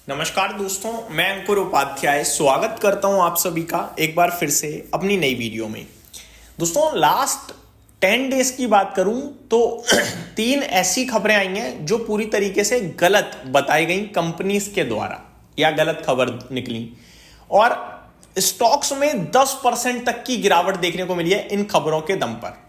नमस्कार दोस्तों, मैं अंकुर उपाध्याय स्वागत करता हूं आप सभी का एक बार फिर से अपनी नई वीडियो में। दोस्तों, लास्ट 10 डेज की बात करूं तो 3 ऐसी खबरें आई हैं जो पूरी तरीके से गलत बताई गई कंपनीज के द्वारा या गलत खबर निकली और स्टॉक्स में 10% तक की गिरावट देखने को मिली है इन खबरों के दम पर।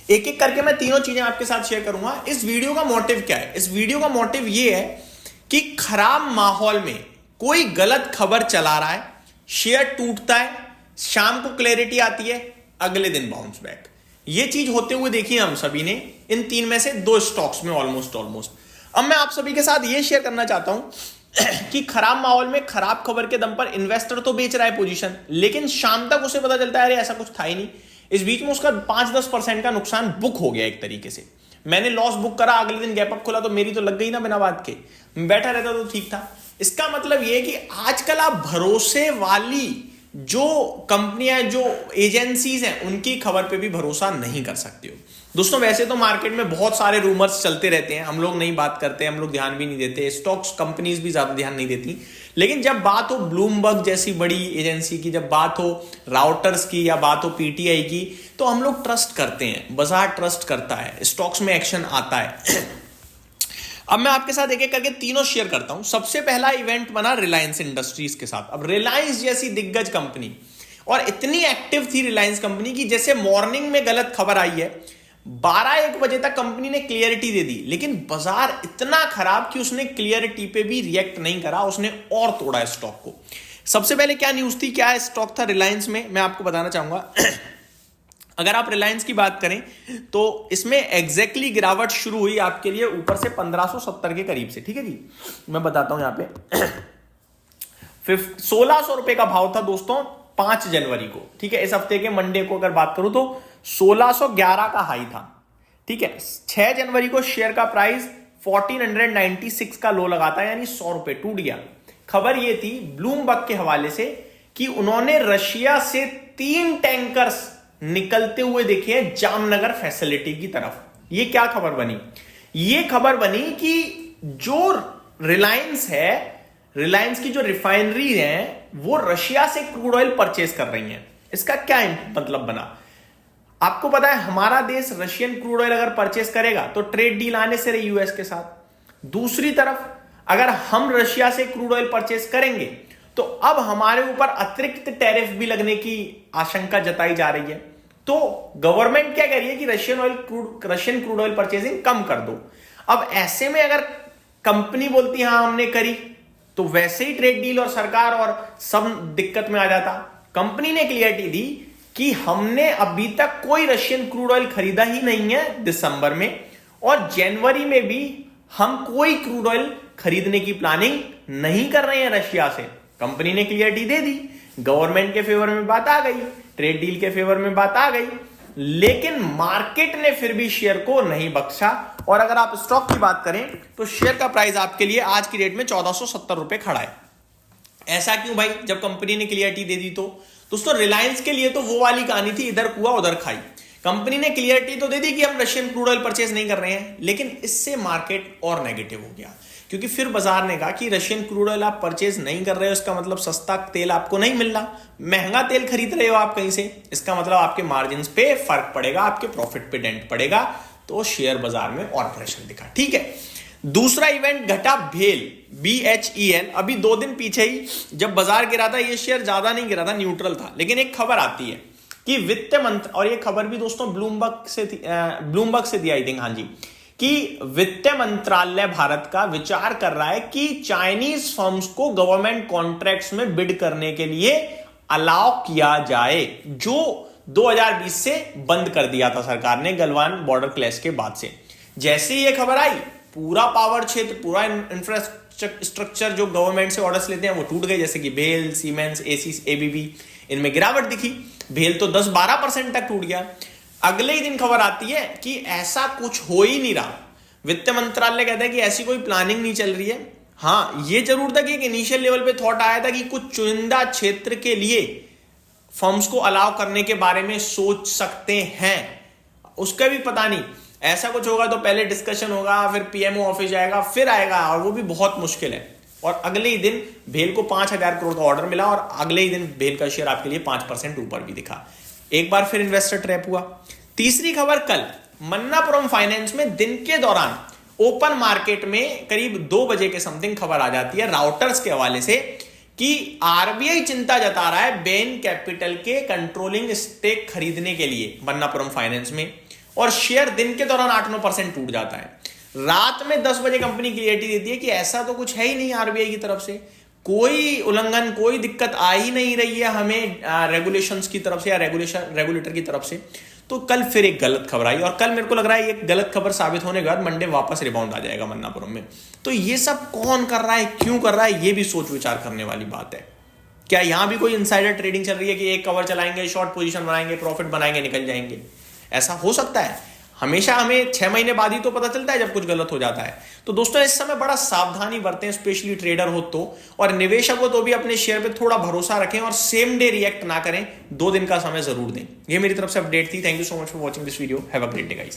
एक एक करके मैं तीनों चीजें आपके साथ शेयर करूंगा। इस वीडियो का मोटिव क्या है? इस वीडियो का मोटिव यह है कि खराब माहौल में कोई गलत खबर चला रहा है, शेयर टूटता है, शाम को क्लैरिटी आती है, अगले दिन बाउंस बैक। ये चीज होते हुए देखी हम सभी ने इन 3 में से 2 स्टॉक्स में ऑलमोस्ट। अब मैं आप सभी के साथ ये शेयर करना चाहता हूं कि खराब माहौल में खराब खबर के दम पर इन्वेस्टर तो बेच रहा है पोजीशन, लेकिन शाम तक उसे पता चलता है अरे ऐसा कुछ था ही नहीं। इस बीच में उसका 5-10% का नुकसान बुक हो गया। एक तरीके से मैंने लॉस बुक करा, अगले दिन गैप अप खोला तो मेरी तो लग गई ना बिना बात के, बैठा रहता तो ठीक था। इसका मतलब यह कि आजकल आप भरोसे वाली जो कंपनियां, जो एजेंसीज हैं, उनकी खबर पे भी भरोसा नहीं कर सकते हो। दोस्तों, वैसे तो मार्केट में बहुत सारे रूमर्स चलते रहते हैं, हम लोग नहीं बात करते, हम लोग ध्यान भी नहीं देते, स्टॉक्स कंपनीज भी ज्यादा ध्यान नहीं देती। लेकिन जब बात हो ब्लूमबर्ग जैसी बड़ी एजेंसी की, जब बात हो राउटर्स की या बात हो पीटीआई की, तो हम लोग ट्रस्ट करते हैं, बाजार ट्रस्ट करता है, स्टॉक्स में एक्शन आता है। अब मैं आपके साथ एक एक करके तीनों शेयर करता हूं। सबसे पहला इवेंट बना रिलायंस इंडस्ट्रीज के साथ। अब रिलायंस जैसी दिग्गज कंपनी, और इतनी एक्टिव थी रिलायंस कंपनी की, जैसे मॉर्निंग में गलत खबर आई है, 12-1 बजे तक कंपनी ने क्लियरिटी दे दी, लेकिन बाजार इतना खराब कि उसने क्लियरिटी पे भी रिएक्ट नहीं करा, उसने और तोड़ा स्टॉक को। सबसे पहले क्या न्यूज थी, क्या स्टॉक था रिलायंस में, मैं आपको बताना चाहूंगा। अगर आप रिलायंस की बात करें तो इसमें एग्जैक्टली गिरावट शुरू हुई आपके लिए ऊपर से 1570 के करीब से। ठीक है जी, मैं बताता हूं यहां पे 1600 रुपए का भाव था दोस्तों 5 जनवरी को। ठीक है, इस हफ्ते के मंडे को अगर बात करूं तो 1611 का हाई था। ठीक है, 6 जनवरी को शेयर का प्राइस 1496 का लो लगाता, यानी 100 रुपए टूट गया। खबर यह थी ब्लूमबर्ग के हवाले से कि उन्होंने रशिया से 3 टैंकर्स निकलते हुए देखे हैं जामनगर फैसिलिटी की तरफ। ये क्या खबर बनी? ये खबर बनी कि जो रिलायंस है, रिलायंस की जो रिफाइनरी है, वो रशिया से क्रूड ऑयल परचेज कर रही है। इसका क्या मतलब बना? आपको पता है हमारा देश रशियन क्रूड ऑयल अगर परचेज करेगा तो ट्रेड डील आने से रही यूएस के साथ। दूसरी तरफ अगर हम रशिया से क्रूड ऑयल परचेज करेंगे तो अब हमारे ऊपर अतिरिक्त टैरिफ भी लगने की आशंका जताई जा रही है। तो गवर्नमेंट क्या कह रही है कि रशियन क्रूड ऑयल परचेजिंग कम कर दो। अब ऐसे में अगर कंपनी बोलती है हाँ हमने करी, तो वैसे ही ट्रेड डील और सरकार और सब दिक्कत में आ जाता। कंपनी ने क्लियरिटी दी कि हमने अभी तक कोई रशियन क्रूड ऑयल खरीदा ही नहीं है दिसंबर में, और जनवरी में भी हम कोई क्रूड ऑयल खरीदने की प्लानिंग नहीं कर रहे हैं रशिया से। कंपनी ने क्लियरिटी दे दी, गवर्नमेंट के फेवर में बात आ गई, ट्रेड डील के फेवर में बात आ गई, लेकिन मार्केट ने फिर भी शेयर को नहीं बख्शा। और अगर आप स्टॉक की बात करें तो शेयर का प्राइस आपके लिए आज की डेट में 1470 रुपए खड़ा है। ऐसा क्यों भाई? जब कंपनी ने क्लियरिटी दे दी तो दोस्तों, रिलायंस के लिए तो वो वाली कहानी थी, इधर कुआ उधर खाई। कंपनी ने क्लियरिटी तो दे दी कि हम रशियन क्रूड ऑयल परचेज नहीं कर रहे हैं, लेकिन इससे मार्केट और नेगेटिव हो गया, क्योंकि फिर बाजार ने कहा कि रशियन क्रूड ऑयल आप परचेज नहीं कर रहे हो, इसका मतलब सस्ता तेल आपको नहीं मिल रहा, महंगा तेल खरीद रहे हो आप कहीं से, इसका मतलब आपके मार्जिन पे फर्क पड़ेगा, आपके प्रॉफिट पे डेंट पड़ेगा। तो शेयर बाजार में और प्रेशर दिखा। ठीक है, दूसरा इवेंट घटा भेल, BHEL। अभी 2 दिन पीछे ही जब बाजार गिरा था, ये शेयर ज्यादा नहीं गिरा था, न्यूट्रल था, लेकिन एक खबर आती है कि वित्त मंत्र, और ये खबर भी दोस्तों ब्लूमबर्ग से थी आई थिंक, हाँ जी, कि वित्त मंत्रालय भारत का विचार कर रहा है कि चाइनीज फर्म्स को गवर्नमेंट कॉन्ट्रैक्ट्स में बिड करने के लिए अलाउ किया जाए, जो 2020 से बंद कर दिया था सरकार ने गलवान बॉर्डर क्लैश के बाद से। जैसे ही ये खबर आई, पूरा पावर क्षेत्र, पूरा इंफ्रास्ट्रक्चर जो गवर्नमेंट से ऑर्डर्स लेते हैं वो टूट गए, जैसे कि भेल, सीमेंस, ABB, इनमें गिरावट दिखी। भेल तो 10-12% तक टूट गया। अगले ही दिन खबर आती है कि ऐसा कुछ हो ही नहीं रहा। वित्त मंत्रालय कहता है कि ऐसी कोई प्लानिंग नहीं चल रही है। हाँ, ये जरूर था कि एक इनिशियल लेवल पे थॉट आया था कि कुछ चुनिंदा क्षेत्र के लिए फर्म्स को अलाउ करने के बारे में सोच सकते हैं, उसका भी पता नहीं। ऐसा कुछ होगा तो पहले डिस्कशन होगा, फिर PMO ऑफिस जाएगा, फिर आएगा, और वो भी बहुत मुश्किल है। और अगले ही दिन भेल को 5,000 करोड़ का ऑर्डर मिला और अगले ही दिन भेल का शेयर आपके लिए 5% ऊपर भी दिखा। एक बार फिर इन्वेस्टर ट्रैप हुआ। तीसरी खबर, कल मन्नापुरम फाइनेंस में दिन के दौरान ओपन मार्केट में करीब 2 बजे के समथिंग खबर आ जाती है राउटर्स के हवाले से कि आरबीआई चिंता जता रहा है बेन कैपिटल के कंट्रोलिंग स्टेक खरीदने के लिए मन्नापुरम फाइनेंस में, और शेयर दिन के दौरान 8-9% टूट जाता है। रात में 10 बजे कंपनी क्लियरिटी देती है कि ऐसा तो कुछ है ही नहीं, आरबीआई की तरफ से कोई उल्लंघन, कोई दिक्कत आ ही नहीं रही है हमें रेगुलेशंस की तरफ से या रेगुलेटर की तरफ से। तो कल फिर एक गलत खबर आई और कल मेरे को लग रहा है एक गलत खबर साबित होने के बाद मंडे वापस रिबाउंड आ जाएगा मन्नापुरम में। तो ये सब कौन कर रहा है, क्यों कर रहा है, ये भी सोच विचार करने वाली बात है। क्या यहां भी कोई इनसाइडर ट्रेडिंग चल रही है कि एक कवर चलाएंगे, शॉर्ट पोजीशन बनाएंगे, प्रॉफिट बनाएंगे, निकल जाएंगे? ऐसा हो सकता है? हमेशा हमें 6 महीने बाद ही तो पता चलता है जब कुछ गलत हो जाता है। तो दोस्तों इस समय बड़ा सावधानी बरतें, स्पेशली ट्रेडर हो तो, और निवेशक हो तो भी अपने शेयर पे थोड़ा भरोसा रखें और सेम डे रिएक्ट ना करें, 2 दिन का समय जरूर दें। ये मेरी तरफ से अपडेट थी। Thank you so much for watching this video. Have a great day guys.